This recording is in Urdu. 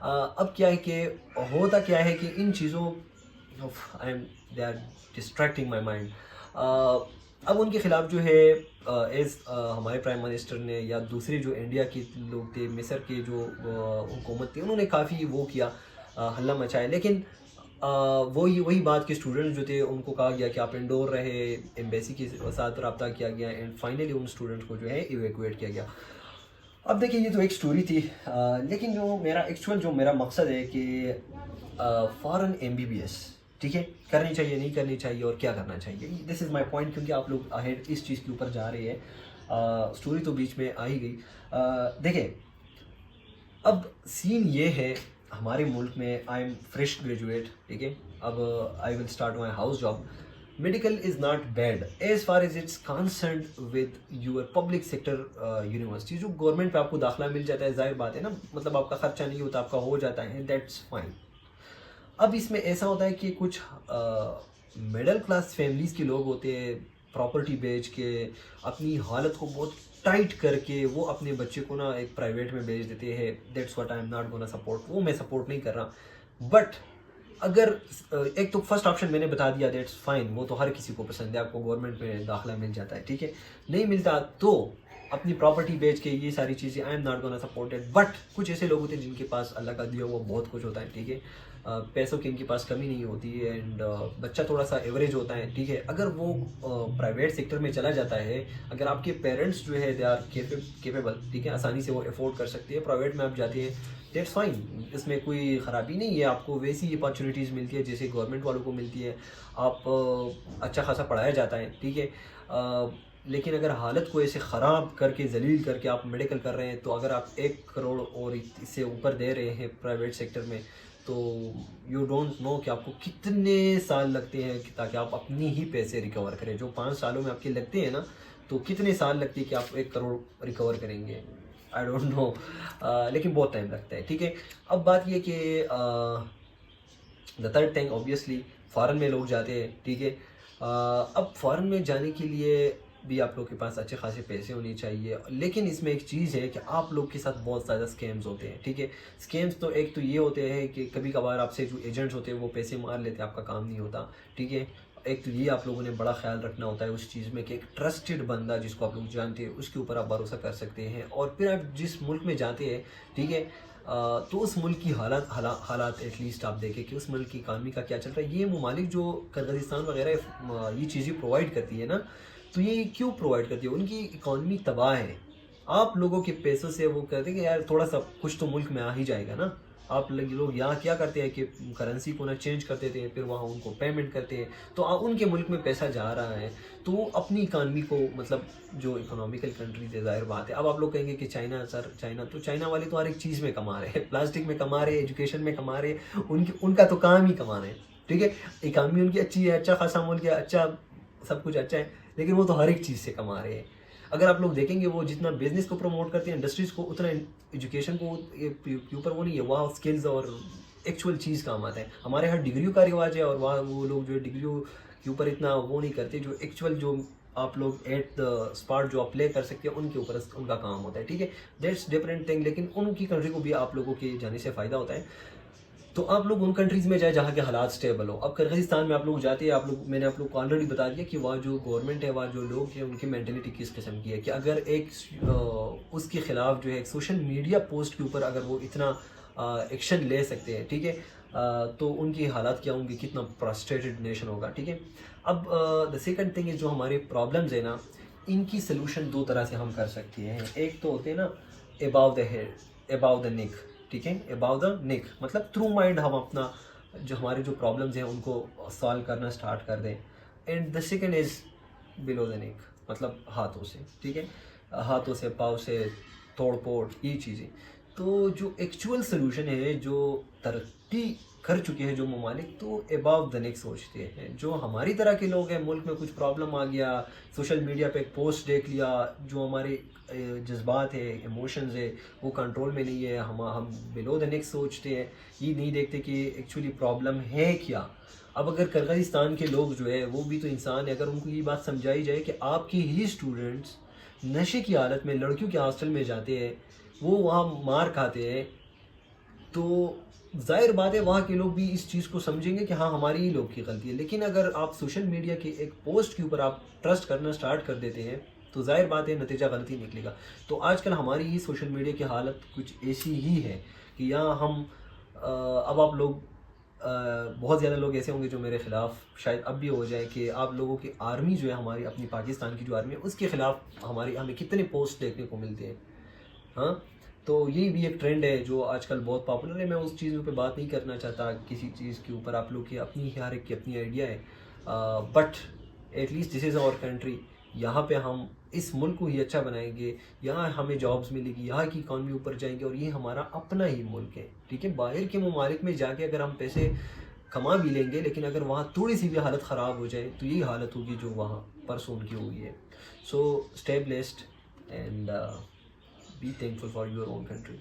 اب کیا ہے کہ ہوتا کیا ہے کہ ان چیزوں they are distracting my mind. اب ان کے خلاف جو ہے ایز ہمارے پرائم منسٹر نے یا دوسرے جو انڈیا کے لوگ تھے, مصر کے جو حکومت تھی, انہوں نے کافی وہ کیا, ہلہ مچایا. لیکن وہی بات کہ اسٹوڈنٹ جو تھے ان کو کہا گیا کہ آپ انڈور رہے, ایمبیسی کے ساتھ رابطہ کیا گیا, اینڈ فائنلی ان اسٹوڈنٹ کو جو ہے ایویکویٹ کیا گیا. اب دیکھیں یہ تو ایک سٹوری تھی, لیکن جو میرا مقصد ہے کہ فارن MBBS, ٹھیک ہے, کرنی چاہیے نہیں کرنی چاہیے اور کیا کرنا چاہیے, دس از مائی پوائنٹ. کیونکہ آپ لوگ اہیڈ اس چیز کے اوپر جا رہے ہیں, سٹوری تو بیچ میں آ ہی گئی. دیکھیں اب سین یہ ہے ہمارے ملک میں, آئی ایم فریش گریجویٹ, ٹھیک ہے, اب I will start my house job. Medical is not bad as far as it's concerned with your public sector university. جو گورنمنٹ پہ آپ کو داخلہ مل جاتا ہے, ظاہر بات ہے نا, مطلب آپ کا خرچہ نہیں ہوتا, آپ کا ہو جاتا ہے, دیٹس فائن. اب اس میں ایسا ہوتا ہے کہ کچھ مڈل کلاس فیملیز کے لوگ ہوتے ہیں, پراپرٹی بیچ کے اپنی حالت کو بہت ٹائٹ کر کے وہ اپنے بچے کو نا ایک پرائیویٹ میں بیچ دیتے ہیں. That's what I am not gonna support, وہ میں سپورٹ نہیں کر رہا. بٹ اگر ایک تو فرسٹ آپشن میں نے بتا دیا, دیٹس فائن, وہ تو ہر کسی کو پسند ہے, آپ کو گورنمنٹ میں داخلہ مل جاتا ہے, ٹھیک ہے. نہیں ملتا تو اپنی پراپرٹی بیچ کے یہ ساری چیزیں, I am not gonna supported. But کچھ ایسے لوگ ہوتے ہیں جن کے پاس اللہ کا دیا ہوا بہت کچھ ہوتا ہے, ٹھیک ہے, پیسوں کی ان کے پاس کمی نہیں ہوتی ہے, اینڈ بچہ تھوڑا سا ایوریج ہوتا ہے, ٹھیک ہے. اگر وہ پرائیویٹ سیکٹر میں چلا جاتا ہے, اگر آپ کے پیرنٹس جو ہے دے آر کیپیبل, ٹھیک ہے, آسانی سے وہ افورڈ کر سکتے ہیں, پرائیویٹ میں آپ جاتے ہیں, دیٹس فائن, اس میں کوئی خرابی نہیں ہے. آپ کو ویسی اپارچونیٹیز ملتی ہے جیسے گورنمنٹ والوں کو ملتی ہے, آپ اچھا خاصا پڑھایا جاتا ہے, ٹھیک ہے. لیکن اگر حالت کو ایسے خراب کر کے ذلیل کر کے آپ میڈیکل کر رہے ہیں, تو اگر آپ 1 کروڑ اور اس سے اوپر دے رہے ہیں پرائیویٹ سیکٹر میں, تو یو ڈونٹ نو کہ آپ کو کتنے سال لگتے ہیں تاکہ آپ اپنی ہی پیسے ریکور کریں. جو 5 سالوں میں آپ کے لگتے ہیں نا, تو کتنے سال لگتے ہیں کہ آپ 1 کروڑ ریکور کریں گے, آئی ڈونٹ نو, لیکن بہت ٹائم لگتا ہے, ٹھیک ہے. اب بات یہ کہ the third thing obviously foreign میں لوگ جاتے ہیں, ٹھیک ہے. اب فارن میں جانے کے لیے بھی آپ لوگ کے پاس اچھے خاصے پیسے ہونے چاہیے, لیکن اس میں ایک چیز ہے کہ آپ لوگ کے ساتھ بہت زیادہ اسکیمز ہوتے ہیں, ٹھیک ہے. اسکیمز تو ایک تو یہ ہوتے ہیں کہ کبھی کبھار آپ سے جو ایجنٹس ہوتے ہیں وہ پیسے مار لیتے ہیں, آپ کا کام نہیں ہوتا, ٹھیک ہے. ایک تو یہ آپ لوگوں نے بڑا خیال رکھنا ہوتا ہے اس چیز میں کہ ایک ٹرسٹڈ بندہ جس کو آپ لوگ جانتے ہیں اس کے اوپر آپ بھروسہ کر سکتے ہیں. اور پھر آپ جس ملک میں جاتے ہیں, ٹھیک ہے, تو اس ملک کی حالات ایٹ لیسٹ آپ دیکھیں کہ اس ملک کی اکانومی کا کیا چل رہا ہے. یہ ممالک جو قرغیزستان وغیرہ یہ چیزیں پرووائڈ کرتی ہے نا, تو یہ کیوں پرووائڈ کرتی ہے, ان کی اکانومی تباہ ہے. آپ لوگوں کے پیسوں سے وہ کہتے ہیں کہ یار تھوڑا سا کچھ تو ملک میں آ ہی جائے گا نا. آپ لوگ یہاں کیا کرتے ہیں کہ کرنسی کو نہ چینج کرتے تھے, پھر وہاں ان کو پیمنٹ کرتے ہیں, تو ان کے ملک میں پیسہ جا رہا ہے, تو وہ اپنی اکانومی کو, مطلب جو اکنامیکل کنٹریز ہے, ظاہر بات ہے. اب آپ لوگ کہیں گے کہ چائنا, سر چائنا, تو چائنا والے تو ہر ایک چیز میں کما رہے ہیں, پلاسٹک میں کما رہے ہیں, ایجوکیشن میں کما رہے ہیں, ان کا تو کام ہی کمانا ہے, ٹھیک ہے. اکانومی ان کی اچھی ہے, اچھا خاصا ملک ہے, اچھا سب کچھ اچھا ہے, لیکن وہ تو ہر ایک چیز سے کما رہے ہیں. اگر آپ لوگ دیکھیں گے وہ جتنا بزنس کو پروموٹ کرتے ہیں, انڈسٹریز کو, اتنا ایجوکیشن کو کے اوپر وہ نہیں ہے. وہاں اسکلز اور ایکچوئل چیز کام آتا ہے. ہمارے یہاں ڈگریوں کا رواج ہے, اور وہاں وہ لوگ جو ہے ڈگریوں کے اوپر اتنا وہ نہیں کرتے, جو ایکچوئل جو آپ لوگ ایٹ دا اسپاٹ جو اپلائی کر سکتے ہیں ان کے اوپر ان کا کام ہوتا ہے, ٹھیک ہے. That's different thing. لیکن ان کی کنٹری کو بھی آپ لوگوں کے جانے سے فائدہ ہوتا ہے, تو آپ لوگ ان کنٹریز میں جائیں جہاں کے حالات سٹیبل ہو. اب قرغیزستان میں آپ لوگ جاتے ہیں, میں نے آپ لوگ کو آلریڈی بتا دیا کہ وہاں جو گورنمنٹ ہے, وہاں جو لوگ ہیں, ان کی مینٹلٹی کس قسم کی ہے کہ اگر ایک اس کے خلاف جو ہے ایک سوشل میڈیا پوسٹ کے اوپر اگر وہ اتنا ایکشن لے سکتے ہیں, ٹھیک ہے, تو ان کی حالات کیا ہوں گی, کتنا فرسٹریٹڈ نیشن ہوگا, ٹھیک ہے. اب دا سیکنڈ تھنگ از جو ہمارے پرابلمز ہیں نا, ان کی سلوشن 2 طرح سے ہم کر سکتے ہیں. ایک تو ہوتے ہیں نا اباؤ دا ہیڈ, اباؤ دا نیک, ٹھیک ہے, اباؤ دا نیک, مطلب تھرو مائنڈ ہم اپنا جو ہمارے جو پرابلمز ہیں ان کو سالو کرنا سٹارٹ کر دیں. اینڈ دا سیکنڈ از بلو دا نیک, مطلب ہاتھوں سے, ٹھیک ہے, ہاتھوں سے, پاؤں سے توڑ پھوڑ, یہ چیزیں. تو جو ایکچوئل سلوشن ہے, جو ترقی کر چکے ہیں جو ممالک, تو اباؤ دا نیک سوچتے ہیں. جو ہماری طرح کے لوگ ہیں, ملک میں کچھ پرابلم آ گیا, سوشل میڈیا پہ ایک پوسٹ دیکھ لیا, جو ہمارے جذبات ہے, ایموشنز ہے, وہ کنٹرول میں نہیں ہے, ہم بلو دا نیک سوچتے ہیں, یہ نہیں دیکھتے کہ ایکچولی پرابلم ہے کیا. اب اگر قرغیزستان کے لوگ جو ہے وہ بھی تو انسان ہے, اگر ان کو یہ بات سمجھائی جائے کہ آپ کے ہی اسٹوڈنٹس نشے کی حالت میں لڑکیوں کے ہاسٹل میں جاتے ہیں, وہ وہاں مار کھاتے ہیں, تو ظاہر بات ہے وہاں کے لوگ بھی اس چیز کو سمجھیں گے کہ ہاں ہماری ہی لوگ کی غلطی ہے. لیکن اگر آپ سوشل میڈیا کے ایک پوسٹ کے اوپر آپ ٹرسٹ کرنا سٹارٹ کر دیتے ہیں تو ظاہر بات ہے نتیجہ غلط ہی نکلے گا. تو آج کل ہماری ہی سوشل میڈیا کی حالت کچھ ایسی ہی ہے کہ یہاں ہم اب آپ لوگ بہت زیادہ لوگ ایسے ہوں گے جو میرے خلاف شاید اب بھی ہو جائے کہ آپ لوگوں کی آرمی جو ہے ہماری اپنی پاکستان کی جو آرمی ہے اس کے خلاف ہمیں کتنے پوسٹ دیکھنے کو ملتے ہیں. ہاں تو یہ بھی ایک ٹرینڈ ہے جو آج کل بہت پاپولر ہے. میں اس چیزوں پہ بات نہیں کرنا چاہتا کسی چیز کے اوپر, آپ لوگ کی اپنی ہر ایک کی اپنی آئیڈیا ہے. But at least this is our country. یہاں پہ ہم اس ملک کو ہی اچھا بنائیں گے, یہاں ہمیں جابس ملے گی, یہاں کی اکانومی اوپر جائیں گے, اور یہ ہمارا اپنا ہی ملک ہے. ٹھیک ہے, باہر کے ممالک میں جا کے اگر ہم پیسے کما بھی لیں گے لیکن اگر وہاں تھوڑی سی بھی حالت خراب ہو جائے تو یہی حالت ہوگی جو وہاں پرسوں ان کی ہوئی ہے. So stay blessed and be thankful for your own country.